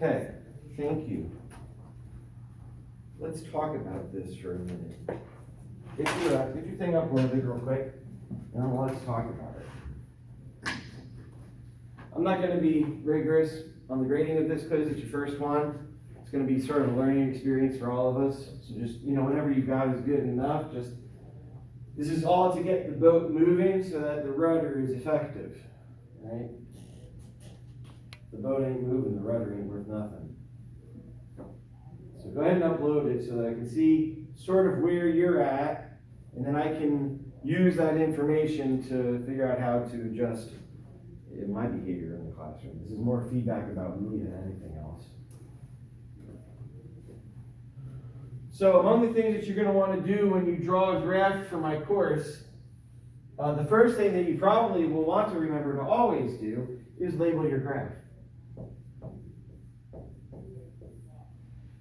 Okay, thank you. Let's talk about this for a minute. Get your thing uploaded real quick, and let's talk about it. I'm not going to be rigorous on the grading of this quiz. It's your first one. It's going to be sort of a learning experience for all of us. So just, whatever you got is good enough. This is all to get the boat moving so that the rudder is effective, right? The boat ain't moving, the rudder ain't worth nothing. So go ahead and upload it so that I can see sort of where you're at, and then I can use that information to figure out how to adjust my behavior in the classroom. This is more feedback about me than anything else. So among the things that you're going to want to do when you draw a graph for my course, the first thing that you probably will want to remember to always do is label your graph.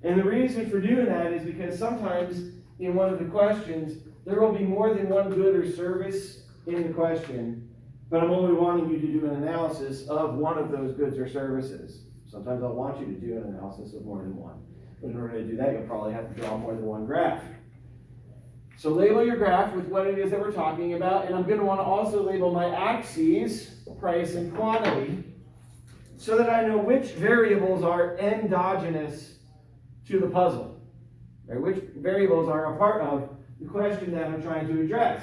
And the reason for doing that is because sometimes in one of the questions, there will be more than one good or service in the question, but I'm only wanting you to do an analysis of one of those goods or services. Sometimes I'll want you to do an analysis of more than one. But in order to do that, you'll probably have to draw more than one graph. So label your graph with what it is that we're talking about, and I'm going to want to also label my axes, price and quantity, so that I know which variables are endogenous to the puzzle, right? Which variables are a part of the question that I'm trying to address.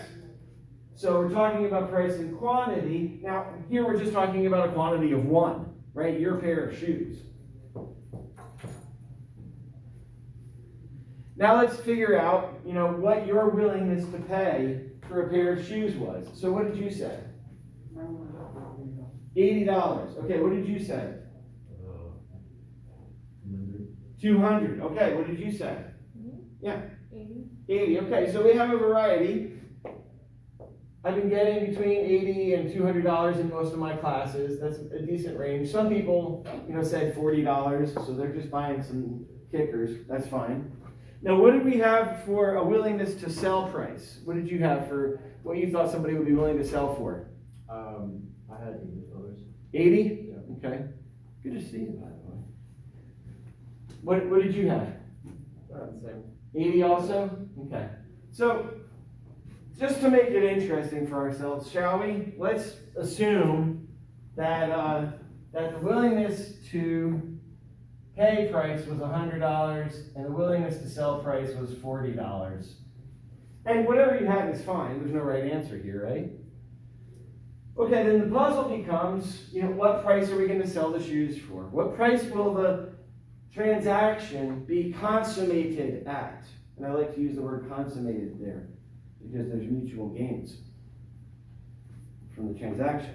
So we're talking about price and quantity. Now, here we're just talking about a quantity of one, right? Your pair of shoes. Now let's figure out, what your willingness to pay for a pair of shoes was. So what did you say? $80. Okay, what did you say? 200. Okay, what did you say? Yeah. 80. Okay, so we have a variety. I've been getting between $80 and $200 in most of my classes. That's a decent range. Some people, said $40, so they're just buying some kickers. That's fine. Now, what did we have for a willingness to sell price? What did you have for what you thought somebody would be willing to sell for? I had $80. 80? Yeah. Okay. Good to see you, by the way. What did you have? The same. 80 also? Okay. So, just to make it interesting for ourselves, shall we? Let's assume that that the willingness to pay price was $100 and the willingness to sell price was $40. And whatever you had is fine. There's no right answer here, right? Okay, then the puzzle becomes, what price are we going to sell the shoes for? What price will the transaction be consummated at? And I like to use the word consummated there because there's mutual gains from the transaction.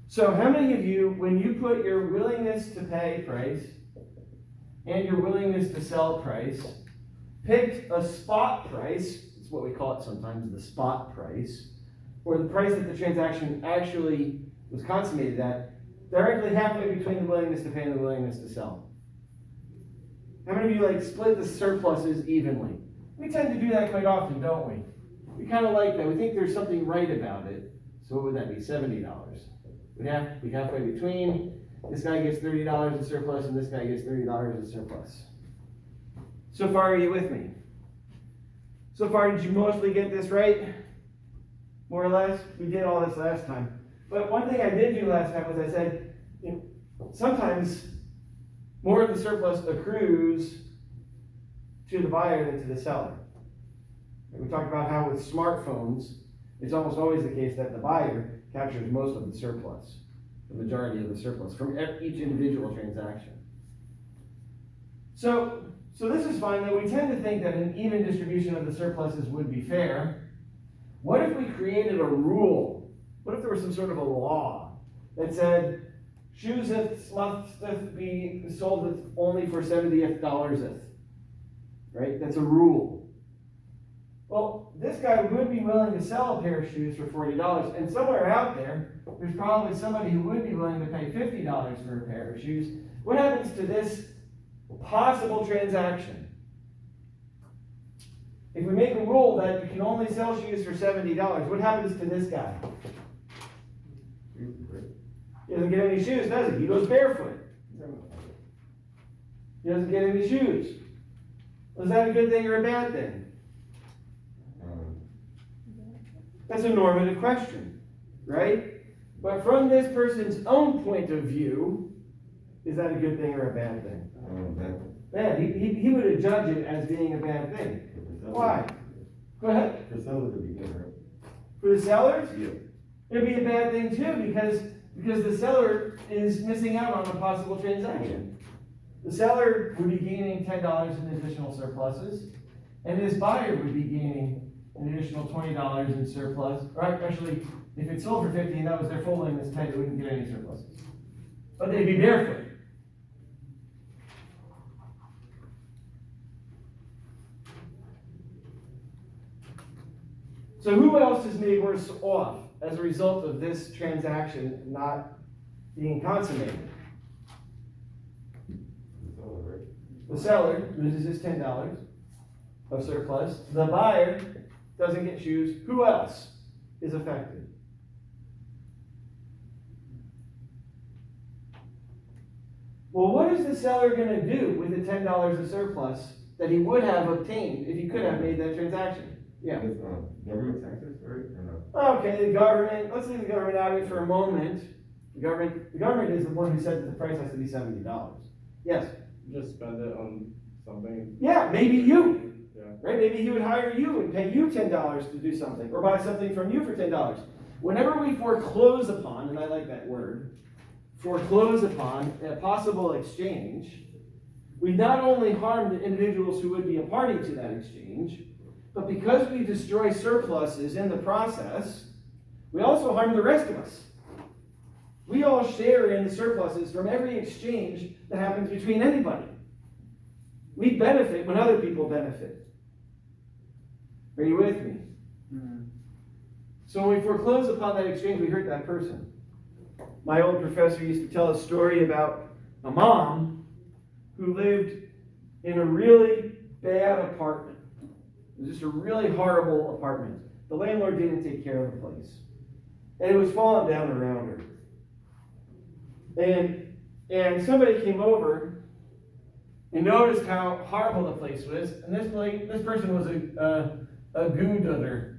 So how many of you, when you put your willingness to pay price and your willingness to sell price, picked a spot price, it's what we call it sometimes, the spot price, or the price that the transaction actually was consummated at, directly halfway between the willingness to pay and the willingness to sell? How many of you split the surpluses evenly? We tend to do that quite often, don't we? We kind of like that. We think there's something right about it. So what would that be? $70. We'd have to be halfway between. This guy gets $30 in surplus and this guy gets $30 in surplus. So far, are you with me? So far, did you mostly get this right? More or less? We did all this last time. But one thing I did do last time was I said, sometimes more of the surplus accrues to the buyer than to the seller. We talked about how with smartphones, it's almost always the case that the buyer captures most of the surplus, the majority of the surplus from each individual transaction. So this is fine, though we tend to think that an even distribution of the surpluses would be fair. What if we created a rule? What if there was some sort of a law that said, shoes must be sold only for 70th dollars? Right? That's a rule. Well, this guy would be willing to sell a pair of shoes for $40, and somewhere out there's probably somebody who would be willing to pay $50 for a pair of shoes. What happens to this possible transaction? If we make a rule that you can only sell shoes for $70, what happens to this guy? He doesn't get any shoes, does he? He goes barefoot. He doesn't get any shoes. Was that a good thing or a bad thing? That's a normative question, right? But from this person's own point of view, is that a good thing or a bad thing? Bad. He would judge it as being a bad thing. Why? Go ahead. For sellers to begin, right? For the sellers? Yeah. It'd be a bad thing too, because the seller is missing out on a possible transaction. The seller would be gaining $10 in additional surpluses, and his buyer would be gaining an additional $20 in surplus. Or actually, if it sold for 50 and that was their full limit, it's 10, they wouldn't get any surpluses. But they'd be barefoot. So who else is made worse off as a result of this transaction not being consummated? The seller loses his $10 of surplus. The buyer doesn't get shoes. Who else is affected? Well, what is the seller going to do with the $10 of surplus that he would have obtained if he could have made that transaction? Yeah. Government taxes, right? Or no? Okay, the government, let's leave the government out of it for a moment. The government is the one who said that the price has to be $70. Yes? Just spend it on something. Yeah, maybe you. Yeah. Right? Maybe he would hire you and pay you $10 to do something, or buy something from you for $10. Whenever we foreclose upon, and I like that word, foreclose upon a possible exchange, we not only harm the individuals who would be a party to that exchange, but because we destroy surpluses in the process, we also harm the rest of us. We all share in the surpluses from every exchange that happens between anybody. We benefit when other people benefit. Are you with me? Mm-hmm. So when we foreclose upon that exchange, we hurt that person. My old professor used to tell a story about a mom who lived in a really bad apartment. It was just a really horrible apartment. The landlord didn't take care of the place. And it was falling down around her. And somebody came over and noticed how horrible the place was. And this person was a goo-dooder.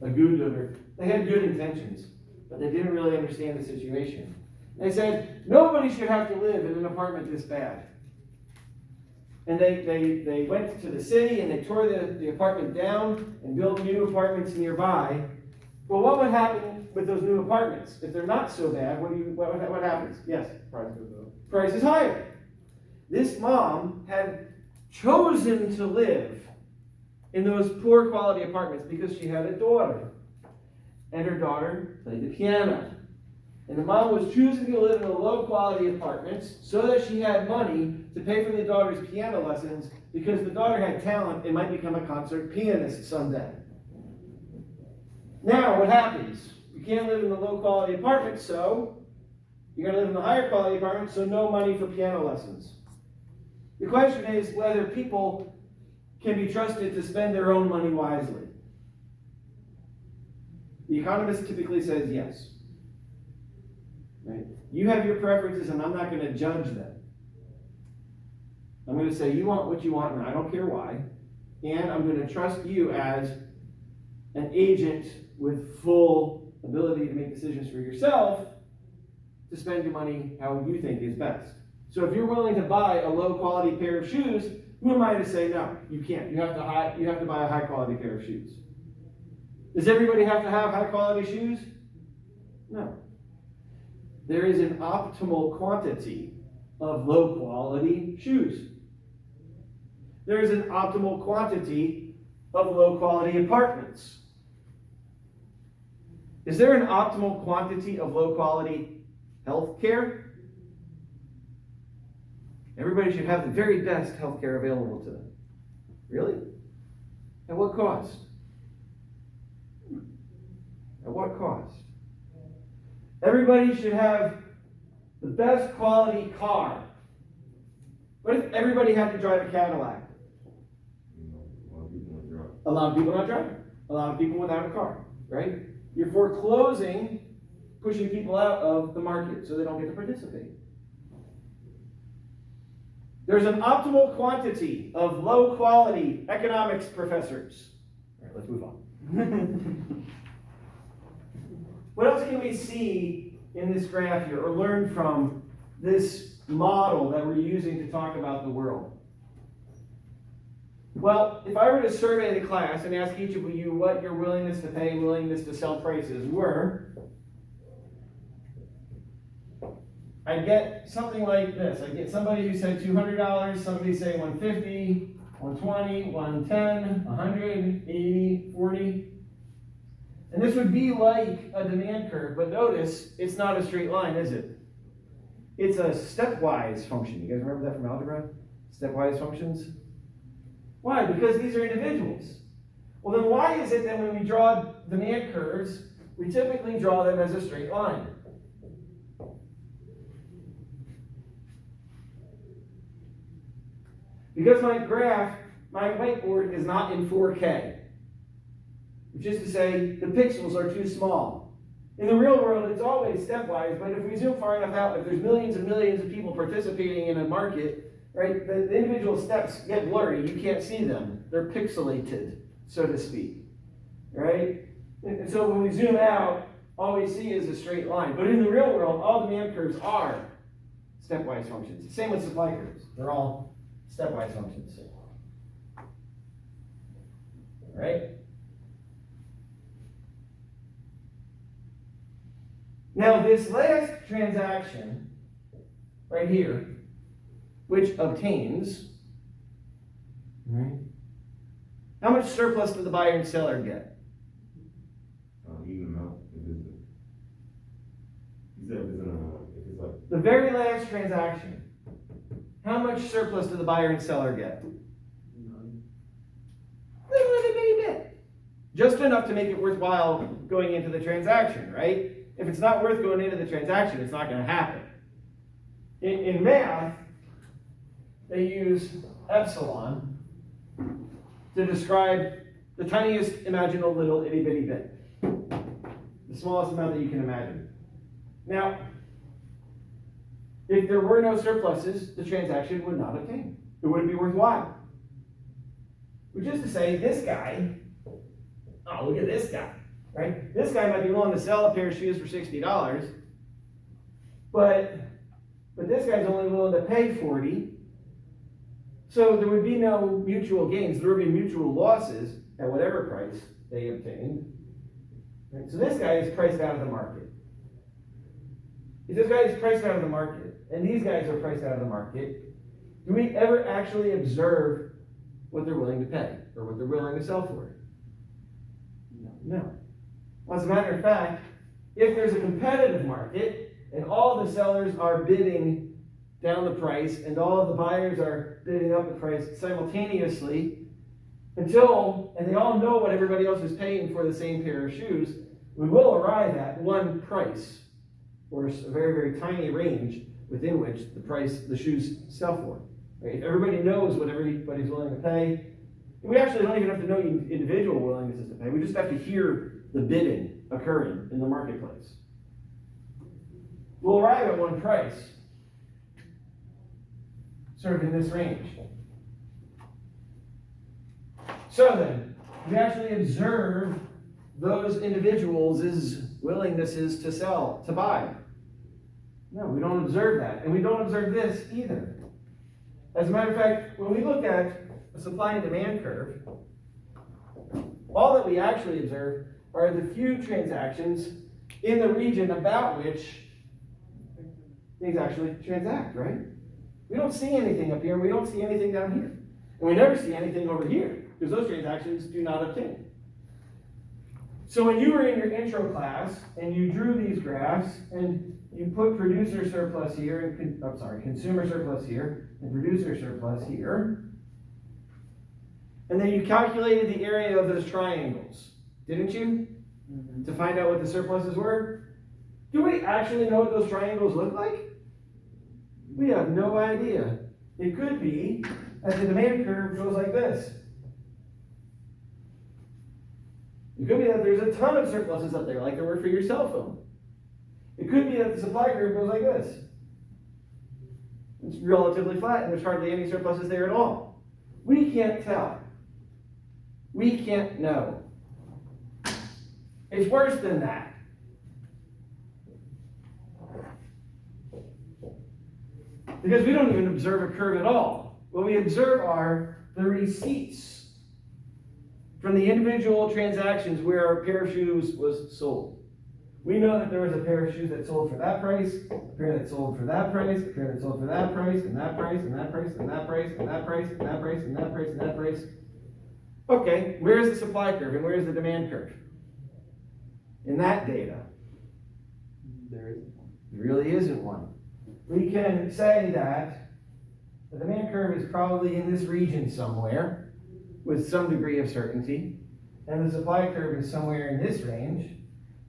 A goo-dooder. They had good intentions, but they didn't really understand the situation. They said, nobody should have to live in an apartment this bad. And they went to the city and they tore the apartment down and built new apartments nearby. Well, what would happen with those new apartments? If they're not so bad, what happens? Yes? Price goes up. Price is higher. This mom had chosen to live in those poor quality apartments because she had a daughter. And her daughter played the piano. And the mom was choosing to live in the low quality apartments so that she had money to pay for the daughter's piano lessons because the daughter had talent and might become a concert pianist someday. Now, what happens? You can't live in the low quality apartment, so you're going to live in the higher quality apartment, so no money for piano lessons. The question is whether people can be trusted to spend their own money wisely. The economist typically says yes. Right? You have your preferences, and I'm not going to judge them. I'm going to say, you want what you want, and I don't care why. And I'm going to trust you as an agent with full ability to make decisions for yourself to spend your money how you think is best. So if you're willing to buy a low-quality pair of shoes, who am I to say, no, you can't. You have to buy a high-quality pair of shoes. Does everybody have to have high-quality shoes? No. There is an optimal quantity of low-quality shoes. There is an optimal quantity of low-quality apartments. Is there an optimal quantity of low-quality health care? Everybody should have the very best health care available to them. Really? At what cost? At what cost? Everybody should have the best quality car. What if everybody had to drive a Cadillac? A lot of people not driving. A lot of people without a car, right? You're foreclosing pushing people out of the market so they don't get to participate. There's an optimal quantity of low quality economics professors. All right, let's move on. What else can we see in this graph here or learn from this model that we're using to talk about the world? Well, if I were to survey the class and ask each of you what your willingness to pay, willingness to sell prices were, I'd get something like this. I'd get somebody who said $200, somebody say $150, $120, $110, $100, $80, $40. And this would be like a demand curve, but notice it's not a straight line, is it? It's a stepwise function. You guys remember that from algebra? Stepwise functions? Why? Because these are individuals. Well, then why is it that when we draw demand curves, we typically draw them as a straight line? Because my graph, my whiteboard is not in 4K. Which is to say, the pixels are too small. In the real world, it's always stepwise, but if we zoom far enough out, if there's millions and millions of people participating in a market, right, the individual steps get blurry. You can't see them. They're pixelated, so to speak. Right? And so when we zoom out, all we see is a straight line. But in the real world, all demand curves are stepwise functions. Same with supply curves. They're all stepwise functions. Right? Now, this last transaction right here, which obtains, right, how much surplus did the buyer and seller get? Even amount. You said if it's like. The very last transaction, how much surplus did the buyer and seller get? None. Little itty bitty bit. Just enough to make it worthwhile going into the transaction, right? If it's not worth going into the transaction, it's not going to happen. In math, they use epsilon to describe the tiniest imaginable little itty bitty bit. The smallest amount that you can imagine. Now, if there were no surpluses, the transaction would not obtain. It wouldn't be worthwhile. Which is to say, this guy, oh, look at this guy. Right? This guy might be willing to sell a pair of shoes for $60, but this guy's only willing to pay $40. So there would be no mutual gains. There would be mutual losses at whatever price they obtained. Right? So this guy is priced out of the market. If this guy is priced out of the market, and these guys are priced out of the market, do we ever actually observe what they're willing to pay or what they're willing to sell for? No. Well, as a matter of fact, if there's a competitive market and all the sellers are bidding down the price and all the buyers are bidding up the price simultaneously and they all know what everybody else is paying for the same pair of shoes, we will arrive at one price or a very, very tiny range within which the shoes sell for. Right? If everybody knows what everybody's willing to pay, we actually don't even have to know individual willingnesses to pay. We just have to hear the bidding occurring in the marketplace. We'll arrive at one price, sort of in this range. So then, we actually observe those individuals' willingnesses to sell, to buy. No, we don't observe that. And we don't observe this either. As a matter of fact, when we look at a supply and demand curve, all that we actually observe are the few transactions in the region about which things actually transact, right? We don't see anything up here, and we don't see anything down here. And we never see anything over here, because those transactions do not obtain. So when you were in your intro class, and you drew these graphs, and you put producer surplus here, and consumer surplus here, and producer surplus here, and then you calculated the area of those triangles, didn't you? Mm-hmm. To find out what the surpluses were? Do we actually know what those triangles look like? We have no idea. It could be that the demand curve goes like this. It could be that there's a ton of surpluses up there, like there were for your cell phone. It could be that the supply curve goes like this. It's relatively flat and there's hardly any surpluses there at all. We can't tell. We can't know. It's worse than that. Because we don't even observe a curve at all. What we observe are the receipts from the individual transactions where a pair of shoes was sold. We know that there was a pair of shoes that sold for that price, a pair that sold for that price, a pair that sold for that price, and that price, and that price, and that price, and that price, and that price, and that price, and that price. Okay, where's the supply curve and where's the demand curve? In that data. There isn't one. There really isn't one. We can say that the demand curve is probably in this region somewhere with some degree of certainty, and the supply curve is somewhere in this range.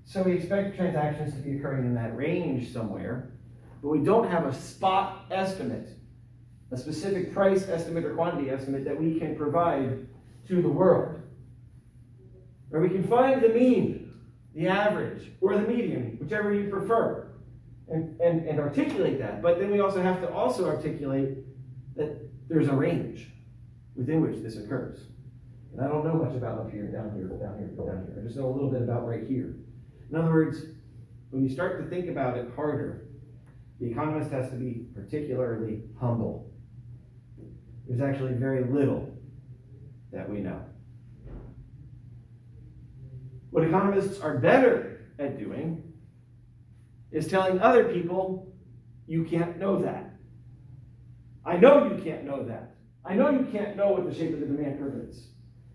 So we expect transactions to be occurring in that range somewhere, but we don't have a spot estimate, a specific price estimate or quantity estimate that we can provide to the world. Or we can find the mean, the average, or the median, whichever you prefer. And articulate that, but then we also have to articulate that there's a range within which this occurs. And I don't know much about up here, down here, down here, down here. I just know a little bit about right here. In other words, when you start to think about it harder, the economist has to be particularly humble. There's actually very little that we know. What economists are better at doing is telling other people, you can't know that. I know you can't know that. I know you can't know what the shape of the demand curve is.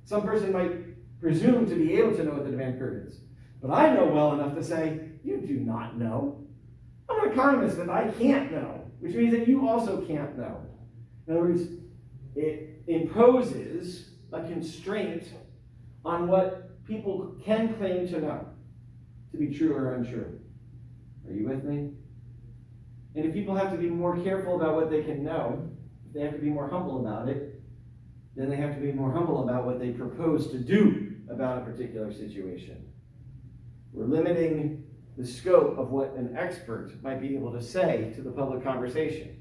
Some person might presume to be able to know what the demand curve is. But I know well enough to say, you do not know. I'm an economist and I can't know, which means that you also can't know. In other words, it imposes a constraint on what people can claim to know to be true or untrue. Are you with me? And if people have to be more careful about what they can know, if they have to be more humble about it, then they have to be more humble about what they propose to do about a particular situation. We're limiting the scope of what an expert might be able to say to the public conversation.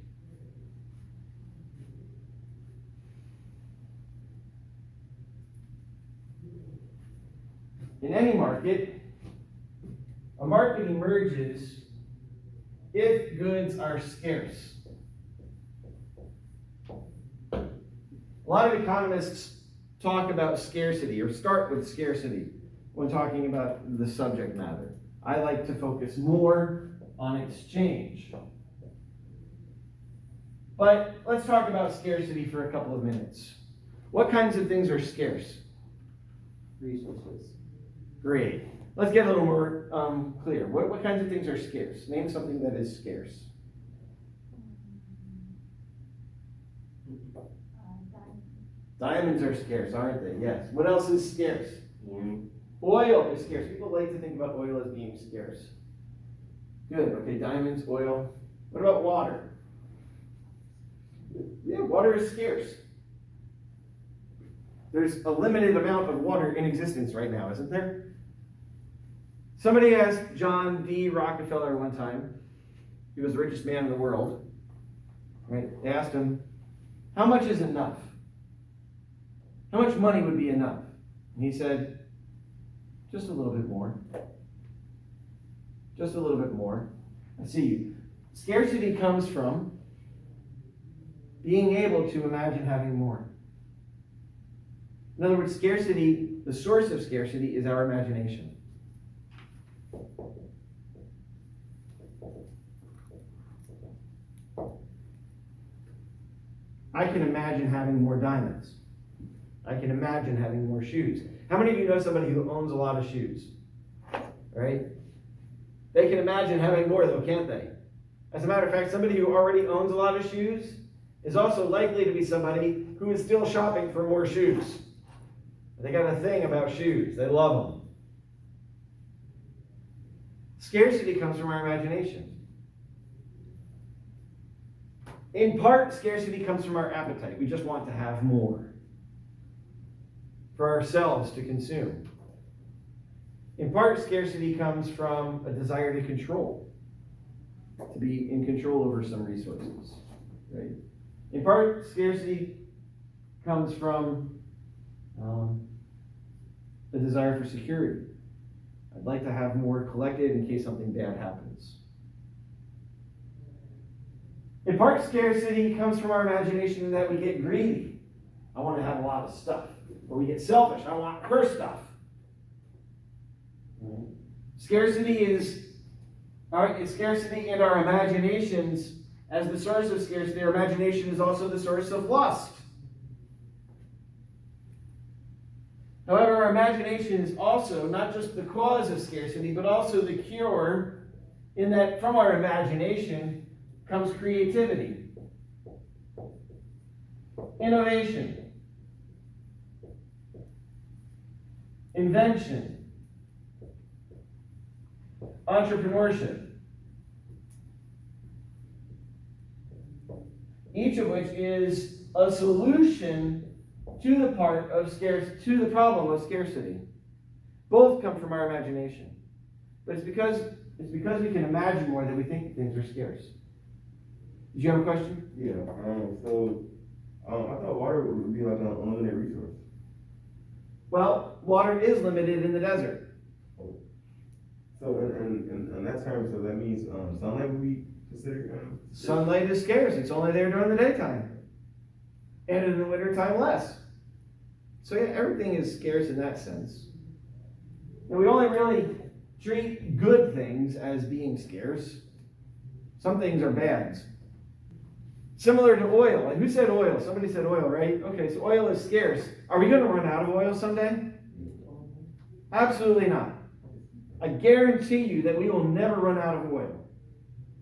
In any market, a market emerges if goods are scarce. A lot of economists talk about scarcity or start with scarcity when talking about the subject matter. I like to focus more on exchange. But let's talk about scarcity for a couple of minutes. What kinds of things are scarce? Resources. Great. Let's get a little more clear. What kinds of things are scarce? Name something that is scarce. Diamonds are scarce, aren't they? Yes. What else is scarce? Oil is scarce. People like to think about oil as being scarce. Good. Okay, diamonds, oil. What about water? Yeah, water is scarce. There's a limited amount of water in existence right now, isn't there? Somebody asked John D. Rockefeller one time, he was the richest man in the world, right? They asked him, how much is enough? How much money would be enough? And he said, just a little bit more. Just a little bit more. I see you. Scarcity comes from being able to imagine having more. In other words, scarcity, the source of scarcity is our imagination. I can imagine having more diamonds. I can imagine having more shoes. How many of you know somebody who owns a lot of shoes? Right? They can imagine having more though, can't they? As a matter of fact, somebody who already owns a lot of shoes is also likely to be somebody who is still shopping for more shoes. They got a thing about shoes. They love them. Scarcity comes from our imagination. In part, scarcity comes from our appetite. We just want to have more for ourselves to consume. In part, scarcity comes from a desire to control. to be in control over some resources, right? In part, scarcity comes from a desire for security. I'd like to have more collected in case something bad happens. In part, scarcity comes from our imagination in that we get greedy. I want to have a lot of stuff. Or we get selfish. I want her stuff. Scarcity is scarcity and our imaginations as the source of scarcity. Our imagination is also the source of lust. However, our imagination is also not just the cause of scarcity, but also the cure, in that from our imagination comes creativity, innovation, invention, entrepreneurship, each of which is a solution to the problem of scarcity. Both come from our imagination. But it's because we can imagine more that we think things are scarce. Did you have a question? Yeah, I thought water would be like an unlimited resource. Well, water is limited in the desert. So in that term, so that means sunlight would be considered Sunlight is scarce. It's only there during the daytime. And in the wintertime, less. So yeah, everything is scarce in that sense. And we only really treat good things as being scarce. Some things are bads. Similar to oil. Like, who said oil? Somebody said oil, right? Okay, so oil is scarce. Are we going to run out of oil someday? Absolutely not. I guarantee you that we will never run out of oil.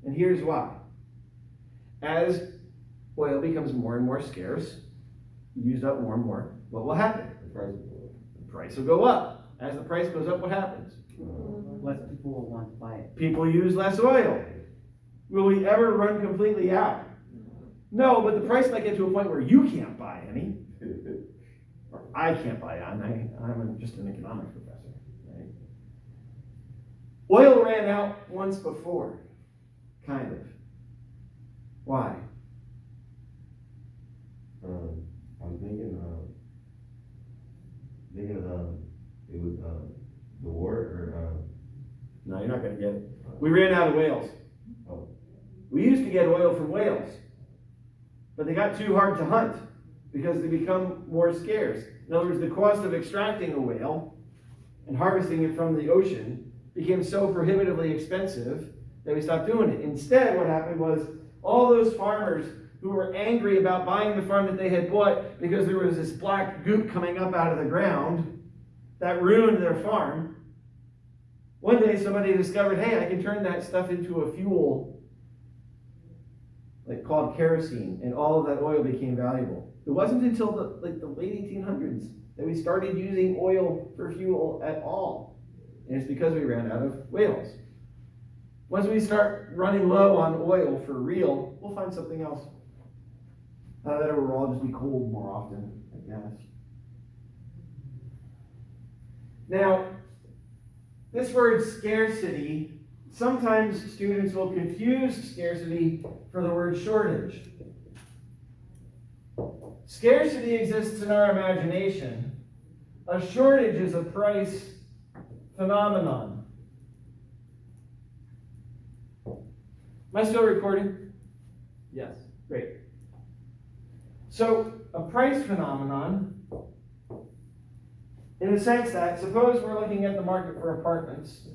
And here's why. As oil becomes more and more scarce, used up more and more, what will happen? The price will go up. As the price goes up, what happens? Less people will want to buy it. People use less oil. Will we ever run completely out? No, but the price might get to a point where you can't buy any. Or I can't buy any. I'm just an economics professor. Right? Oil ran out once before. Kind of. Why? I'm thinking it was the war or No, you're not going to get it. We ran out of whales. Oh. We used to get oil from whales, but they got too hard to hunt because they become more scarce. In other words, the cost of extracting a whale and harvesting it from the ocean became so prohibitively expensive that we stopped doing it. Instead, what happened was all those farmers who were angry about buying the farm that they had bought because there was this black goop coming up out of the ground that ruined their farm. One day somebody discovered, hey, I can turn that stuff into a fuel like called kerosene, and all of that oil became valuable. It wasn't until the late 1800s that we started using oil for fuel at all. And it's because we ran out of whales. Once we start running low on oil for real, we'll find something else. That it will all just be cold more often, I guess. Now, this word scarcity, sometimes students will confuse scarcity for the word shortage. Scarcity exists in our imagination. A shortage is a price phenomenon. Am I still recording? Yes. Great. So, a price phenomenon, in the sense that, suppose we're looking at the market for apartments,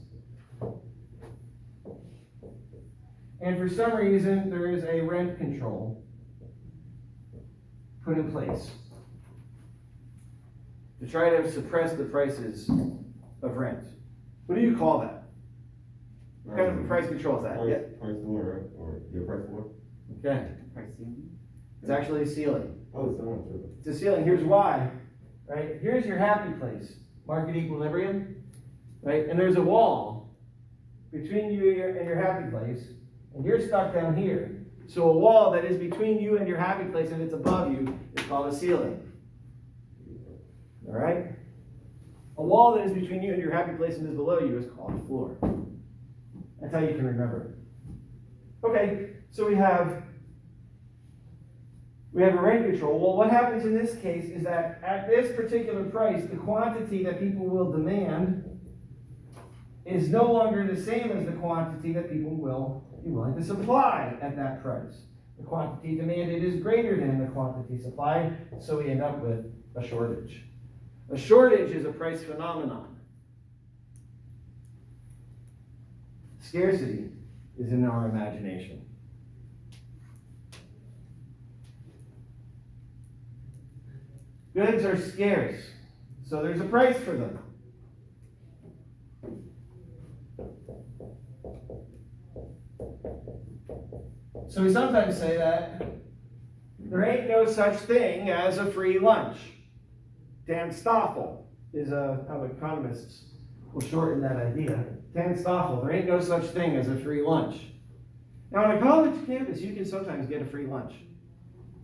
and for some reason there is a rent control put in place to try to suppress the prices of rent. What do you call that? What kind of price control is that? Price war, right? Or your price war? Okay. Price ceiling. It's actually a ceiling. Oh, it's someone tripping. It's a ceiling. Here's why. Right? Here's your happy place, market equilibrium. Right? And there's a wall between you and your happy place, and you're stuck down here. So a wall that is between you and your happy place and it's above you is called a ceiling. All right? A wall that is between you and your happy place and is below you is called a floor. That's how you can remember it. Okay, so we have a rent control. Well, what happens in this case is that at this particular price, the quantity that people will demand is no longer the same as the quantity that people will be willing to supply at that price. The quantity demanded is greater than the quantity supplied, so we end up with a shortage. A shortage is a price phenomenon. Scarcity is in our imagination. Goods are scarce, so there's a price for them. So we sometimes say that there ain't no such thing as a free lunch. Dan Stoffel is how economists will shorten that idea. Dan Stoffel, there ain't no such thing as a free lunch. Now on a college campus, you can sometimes get a free lunch.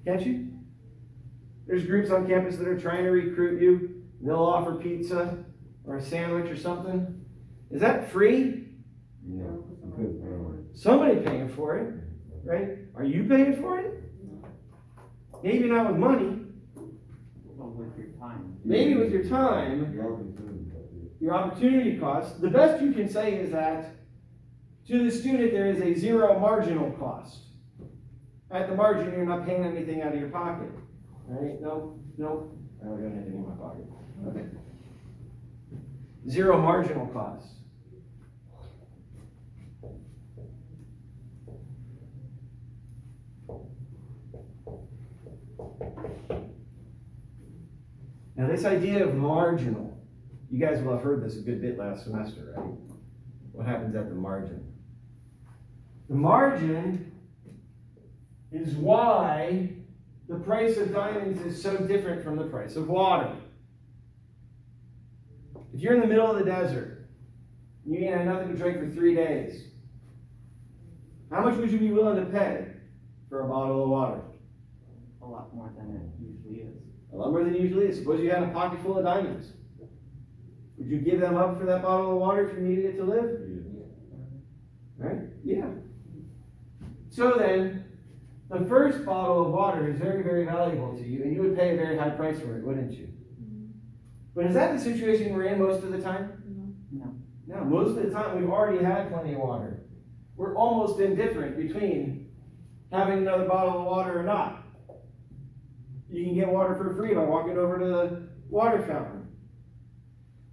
Can't you? There's groups on campus that are trying to recruit you. They'll offer pizza or a sandwich or something. Is that free? No, Somebody paying for it, right? Are you paying for it? Maybe not with money. Well, with your time. Maybe with your time, your opportunity cost. The best you can say is that to the student there is a zero marginal cost. At the margin, you're not paying anything out of your pocket. Right? No. I don't have anything in my pocket. Okay. Zero marginal cost. Now this idea of marginal, you guys will have heard this a good bit last semester, right? What happens at the margin? The margin is why the price of diamonds is so different from the price of water. If you're in the middle of the desert, and you ain't had nothing to drink for 3 days, how much would you be willing to pay for a bottle of water? A lot more than it usually is. A lot more than it usually is. Suppose you had a pocket full of diamonds. Would you give them up for that bottle of water if you needed it to live? Right? Yeah. So then, the first bottle of water is very, very valuable to you, and you would pay a very high price for it, wouldn't you? But is that the situation we're in most of the time? No. No, most of the time we've already had plenty of water. We're almost indifferent between having another bottle of water or not. You can get water for free by walking over to the water fountain.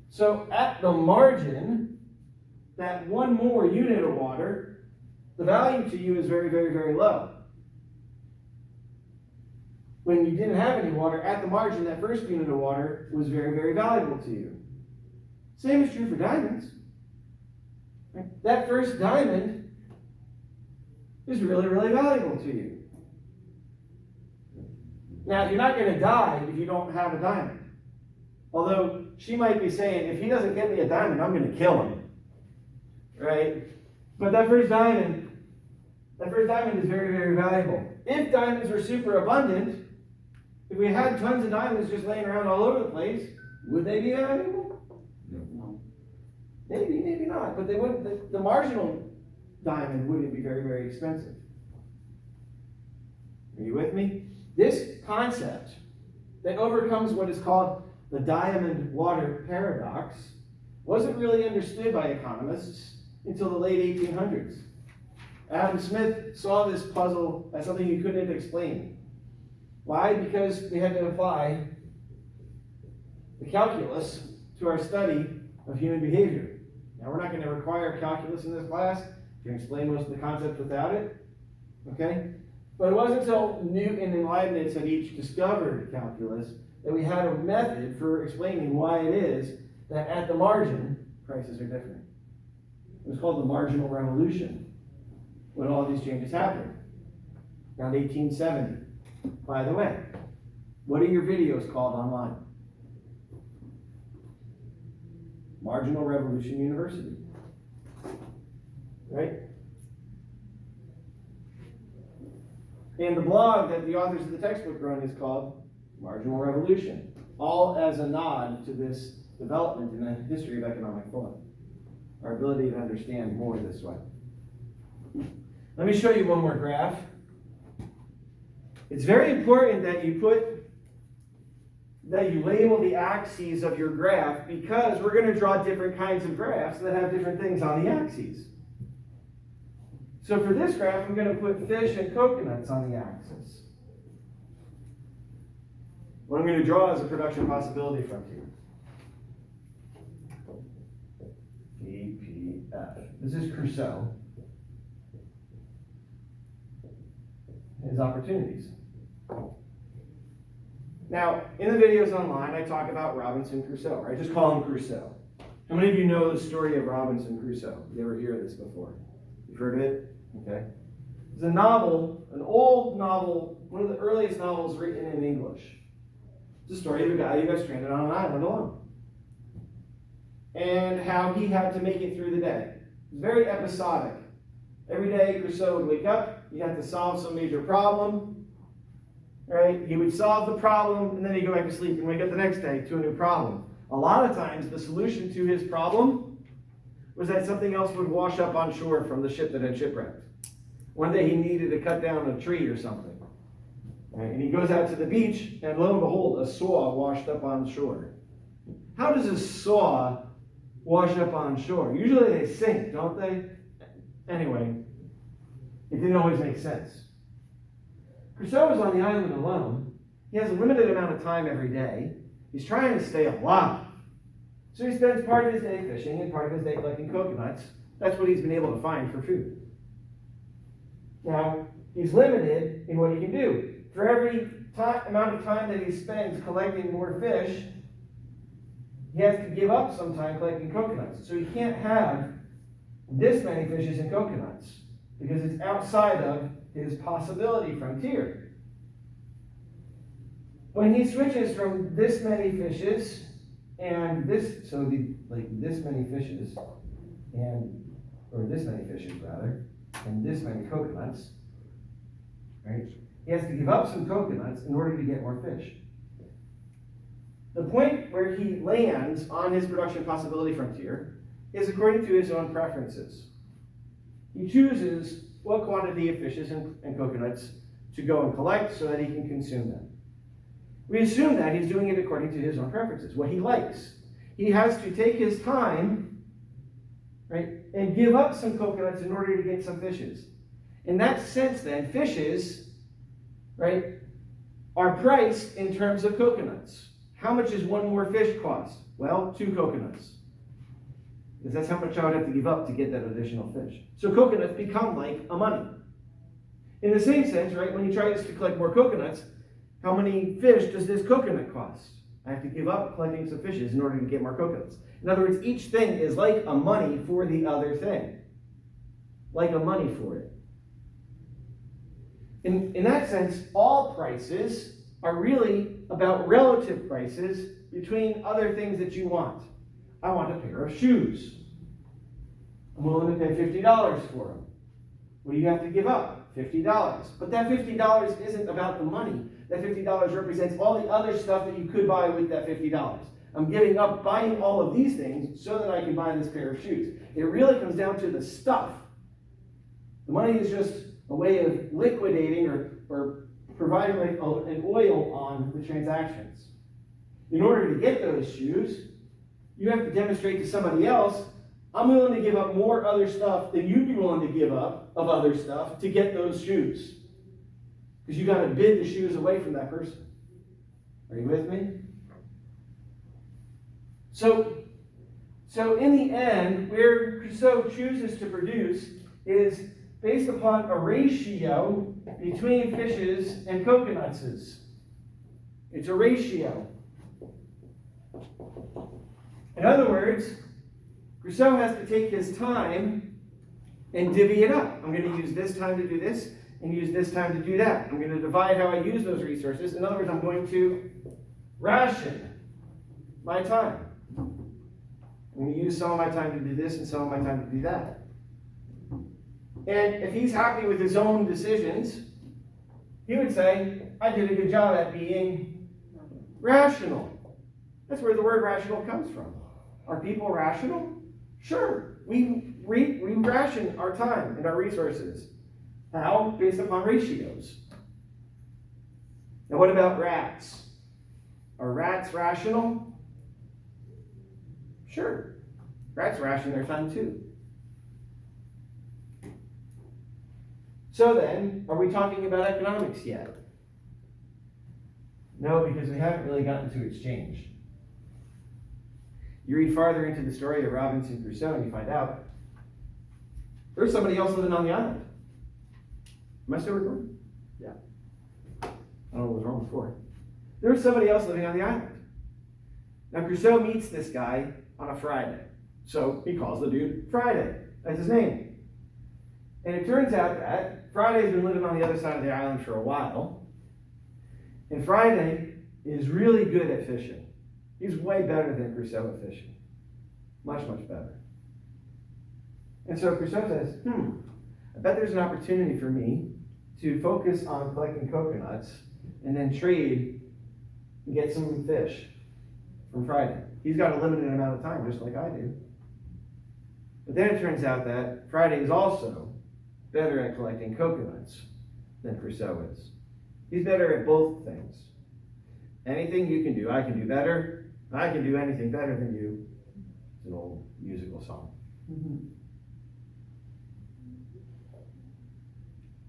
So at the margin, that one more unit of water, the value to you is very, very, very low. When you didn't have any water, at the margin, that first unit of water was very, very valuable to you. Same is true for diamonds. Right? That first diamond is really, really valuable to you. Now, you're not going to die if you don't have a diamond. Although, she might be saying, if he doesn't get me a diamond, I'm going to kill him. Right? But that first diamond is very, very valuable. If diamonds were super abundant, if we had tons of diamonds just laying around all over the place, would they be valuable? No. Maybe, maybe not. But they wouldn't. The marginal diamond wouldn't be very, very expensive. Are you with me? This concept that overcomes what is called the diamond water paradox wasn't really understood by economists until the late 1800s. Adam Smith saw this puzzle as something he couldn't explain. Why? Because we had to apply the calculus to our study of human behavior. Now, we're not going to require calculus in this class. You can explain most of the concepts without it. Okay? But it wasn't until Newton and Leibniz had each discovered calculus that we had a method for explaining why it is that at the margin, prices are different. It was called the marginal revolution when all these changes happened, around 1870. By the way, what are your videos called online? Marginal Revolution University. Right? And the blog that the authors of the textbook run is called Marginal Revolution, all as a nod to this development in the history of economic thought, our ability to understand more this way. Let me show you one more graph. It's very important that you label the axes of your graph, because we're going to draw different kinds of graphs that have different things on the axes. So for this graph, I'm going to put fish and coconuts on the axis. What I'm going to draw is a production possibility frontier. PPF. This is Crusoe. His opportunities. Now, in the videos online, I talk about Robinson Crusoe. I just call him Crusoe. How many of you know the story of Robinson Crusoe? You ever hear this before? You've heard of it? Okay. It's a novel, an old novel, one of the earliest novels written in English. It's a story of a guy who got stranded on an island alone, and how he had to make it through the day. It was very episodic. Every day, Crusoe would wake up, he had to solve some major problem, right? He would solve the problem, and then he'd go back to sleep and wake up the next day to a new problem. A lot of times, the solution to his problem was that something else would wash up on shore from the ship that had shipwrecked. One day he needed to cut down a tree or something. Right? And he goes out to the beach, and lo and behold, a saw washed up on shore. How does a saw wash up on shore? Usually they sink, don't they? Anyway, it didn't always make sense. Crusoe is on the island alone. He has a limited amount of time every day. He's trying to stay alive. So he spends part of his day fishing and part of his day collecting coconuts. That's what he's been able to find for food. Now, he's limited in what he can do. For every amount of time that he spends collecting more fish, he has to give up some time collecting coconuts. So he can't have this many fishes and coconuts, because it's outside of his possibility frontier. When he switches from this many fishes and this, so this many fishes, or this many fishes rather, and this many coconuts, right? He has to give up some coconuts in order to get more fish. The point where he lands on his production possibility frontier is according to his own preferences. He chooses what quantity of fishes and coconuts to go and collect so that he can consume them. We assume that he's doing it according to his own preferences, what he likes. He has to take his time, right, and give up some coconuts in order to get some fishes. In that sense, then, fishes, right, are priced in terms of coconuts. How much does one more fish cost? Well, 2 coconuts. Because that's how much I would have to give up to get that additional fish. So coconuts become like a money. In the same sense, right, when he tries to collect more coconuts, how many fish does this coconut cost? I have to give up collecting some fishes in order to get more coconuts. In other words, each thing is like a money for the other thing. Like a money for it. In that sense, all prices are really about relative prices between other things that you want. I want a pair of shoes. I'm willing to pay $50 for them. What do you have to give up? $50. But that $50 isn't about the money. That $50 represents all the other stuff that you could buy with that $50. I'm giving up buying all of these things so that I can buy this pair of shoes. It really comes down to the stuff. The money is just a way of liquidating or providing like an oil on the transactions. In order to get those shoes, you have to demonstrate to somebody else, I'm willing to give up more other stuff than you'd be willing to give up of other stuff to get those shoes. Because you got to bid the shoes away from that person. Are you with me? So in the end, where Crusoe chooses to produce is based upon a ratio between fishes and coconuts. It's a ratio. In other words, Crusoe has to take his time and divvy it up. I'm going to use this time to do this and use this time to do that. I'm going to divide how I use those resources. In other words, I'm going to ration my time. I'm going to use some of my time to do this and some of my time to do that. And if he's happy with his own decisions, he would say, I did a good job at being rational. That's where the word rational comes from. Are people rational? Sure. We ration our time and our resources. How? Based upon ratios. Now what about rats? Are rats rational? Sure. Rats ration their time too. So then, are we talking about economics yet? No, because we haven't really gotten to exchange. You read farther into the story of Robinson Crusoe and you find out there's somebody else living on the island. Am I still recording? Yeah. I don't know what was wrong before. There was somebody else living on the island. Now Crusoe meets this guy on a Friday. So he calls the dude Friday. That's his name. And it turns out that Friday's been living on the other side of the island for a while. And Friday is really good at fishing. He's way better than Crusoe at fishing. Much, much better. And so Crusoe says, I bet there's an opportunity for me to focus on collecting coconuts and then trade and get some fish from Friday. He's got a limited amount of time, just like I do. But then it turns out that Friday is also better at collecting coconuts than Crusoe is. He's better at both things. Anything you can do, I can do better. I can do anything better than you. It's an old musical song. Mm-hmm.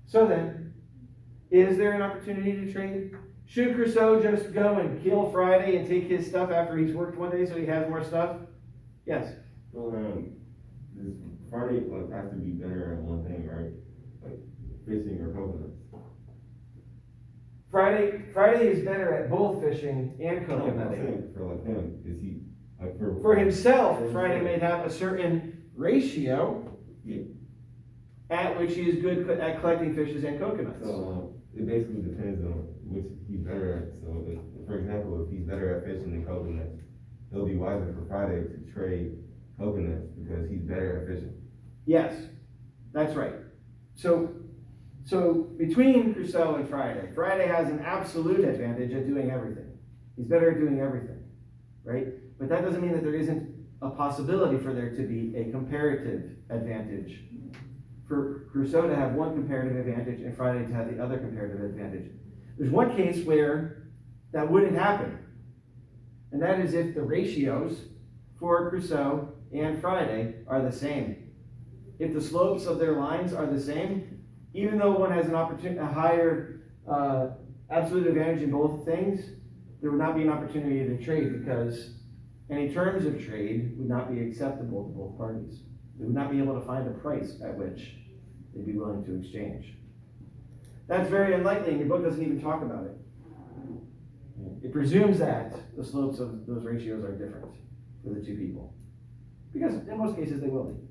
So then, is there an opportunity to trade? Should Crusoe just go and kill Friday and take his stuff after he's worked one day so he has more stuff? Yes. Well, this Friday has to be better at one thing, right? Like fishing or coconuts. Friday is better at both fishing and No, I'm coconutting. saying for like him, is he like For himself, Friday may have a certain ratio Yeah. at which he is good at collecting fishes and coconuts. So it basically depends on which he's better at. So, for example, if he's better at fishing than coconuts, it'll be wiser for Friday to trade coconuts because he's better at fishing. Yes, that's right. So between Crusoe and Friday, Friday has an absolute advantage at doing everything. He's better at doing everything, right? But that doesn't mean that there isn't a possibility for there to be a comparative advantage. For Crusoe to have one comparative advantage and Friday to have the other comparative advantage. There's one case where that wouldn't happen. And that is if the ratios for Crusoe and Friday are the same. If the slopes of their lines are the same, even though one has a higher absolute advantage in both things, there would not be an opportunity to trade because any terms of trade would not be acceptable to both parties. They would not be able to find a price at which they'd be willing to exchange. That's very unlikely, and your book doesn't even talk about it. It presumes that the slopes of those ratios are different for the two people. Because in most cases they will be.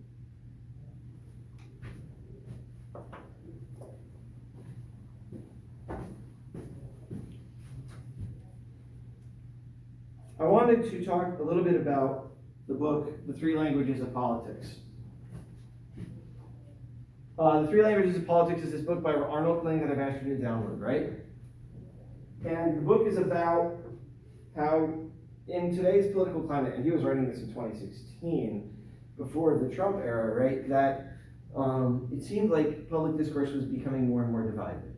I wanted to talk a little bit about the book, The Three Languages of Politics. The Three Languages of Politics is this book by Arnold Kling that I've asked you to download, right? And the book is about how in today's political climate, and he was writing this in 2016, before the Trump era, right, that it seemed like public discourse was becoming more and more divided.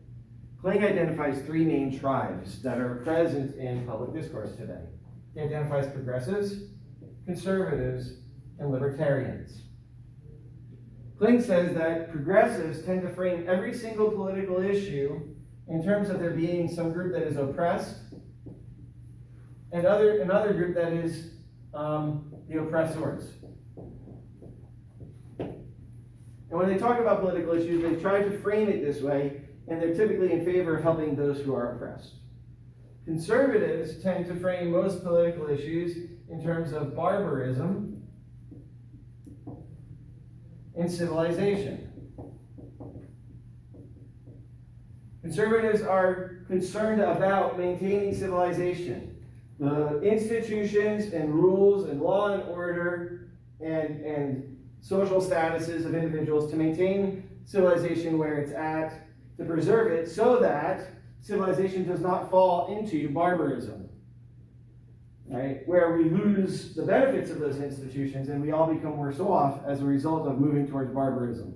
Kling identifies three main tribes that are present in public discourse today. He identifies progressives, conservatives, and libertarians. Kling says that progressives tend to frame every single political issue in terms of there being some group that is oppressed and another group that is the oppressors. And when they talk about political issues, they try to frame it this way, and they're typically in favor of helping those who are oppressed. Conservatives tend to frame most political issues in terms of barbarism and civilization. Conservatives are concerned about maintaining civilization. The institutions and rules and law and order and social statuses of individuals to maintain civilization where it's at, to preserve it so that civilization does not fall into barbarism, right? Where we lose the benefits of those institutions and we all become worse off as a result of moving towards barbarism.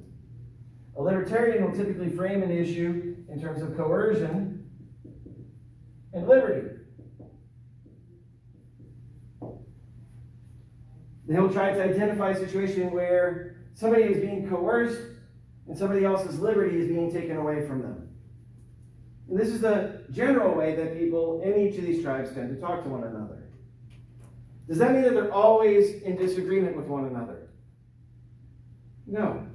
A libertarian will typically frame an issue in terms of coercion and liberty. He'll try to identify a situation where somebody is being coerced and somebody else's liberty is being taken away from them. And this is the general way that people in each of these tribes tend to talk to one another. Does that mean that they're always in disagreement with one another? No.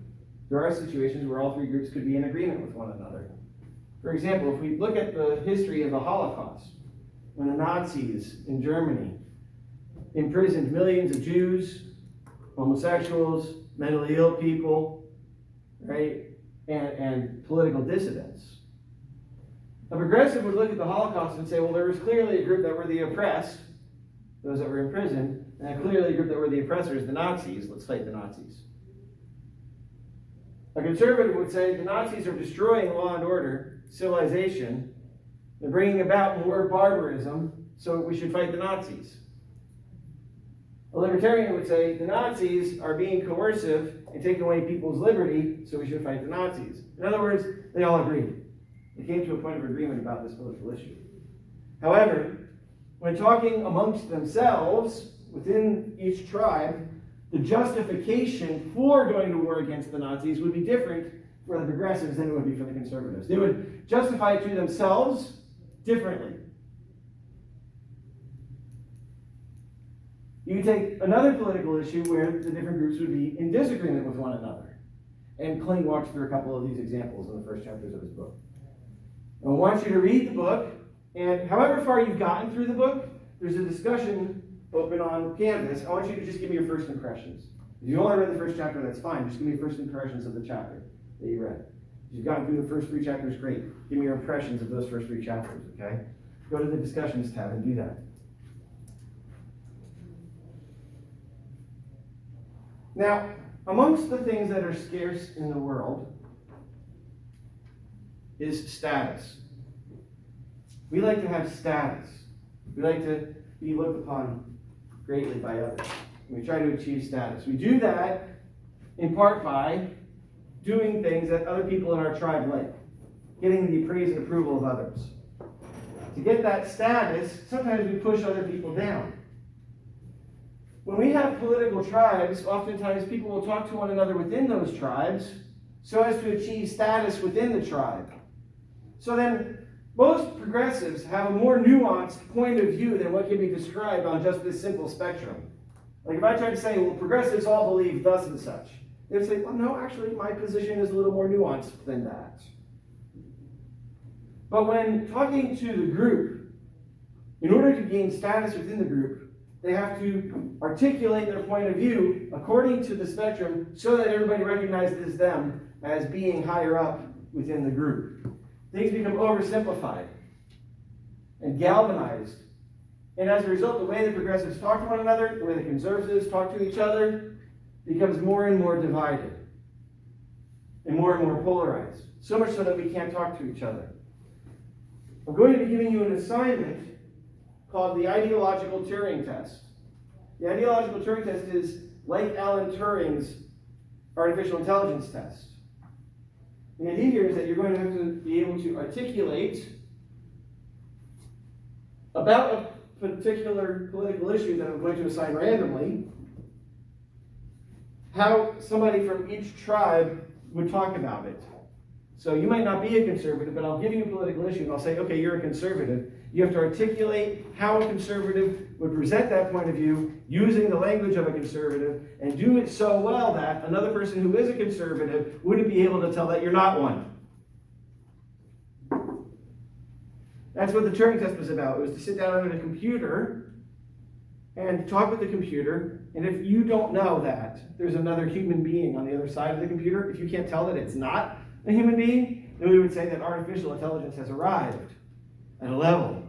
There are situations where all three groups could be in agreement with one another. For example, if we look at the history of the Holocaust, when the Nazis in Germany imprisoned millions of Jews, homosexuals, mentally ill people, right, and political dissidents. A progressive would look at the Holocaust and say, well, there was clearly a group that were the oppressed, those that were in prison, and clearly a group that were the oppressors, the Nazis. Let's fight the Nazis. A conservative would say the Nazis are destroying law and order, civilization, they're bringing about more barbarism, so we should fight the Nazis. A libertarian would say the Nazis are being coercive and taking away people's liberty, so we should fight the Nazis. In other words, they all agreed. They came to a point of agreement about this political issue. However, when talking amongst themselves, within each tribe, the justification for going to war against the Nazis would be different for the progressives than it would be for the conservatives. They would justify it to themselves differently. You take another political issue where the different groups would be in disagreement with one another. And Kling walks through a couple of these examples in the first chapters of his book. I want you to read the book, and however far you've gotten through the book, there's a discussion open on Canvas. I want you to just give me your first impressions. If you only read the first chapter, that's fine. Just give me your first impressions of the chapter that you read. If you've gotten through the first 3 chapters, great. Give me your impressions of those first 3 chapters, okay? Go to the discussions tab and do that. Now, amongst the things that are scarce in the world is status. We like to have status. We like to be looked upon greatly by others. We try to achieve status. We do that in part by doing things that other people in our tribe like, getting the praise and approval of others. To get that status, sometimes we push other people down. When we have political tribes, oftentimes people will talk to one another within those tribes so as to achieve status within the tribe. So then, most progressives have a more nuanced point of view than what can be described on just this simple spectrum. Like if I try to say, well, progressives all believe thus and such, they would say, well, no, actually, my position is a little more nuanced than that. But when talking to the group, in order to gain status within the group, they have to articulate their point of view according to the spectrum so that everybody recognizes them as being higher up within the group. Things become oversimplified and galvanized. And as a result, the way the progressives talk to one another, the way the conservatives talk to each other, becomes more and more divided and more polarized. So much so that we can't talk to each other. I'm going to be giving you an assignment called the ideological Turing test. The ideological Turing test is like Alan Turing's artificial intelligence test. The idea here is that you're going to have to be able to articulate about a particular political issue that I'm going to assign randomly, how somebody from each tribe would talk about it. So you might not be a conservative, but I'll give you a political issue and I'll say, okay, you're a conservative. You have to articulate how a conservative would present that point of view using the language of a conservative and do it so well that another person who is a conservative wouldn't be able to tell that you're not one. That's what the Turing test was about. It was to sit down at a computer and talk with the computer, and if you don't know that there's another human being on the other side of the computer, if you can't tell that it's not a human being, then we would say that artificial intelligence has arrived at a level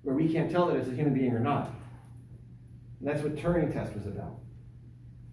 where we can't tell that it's a human being or not. And that's what Turing test was about.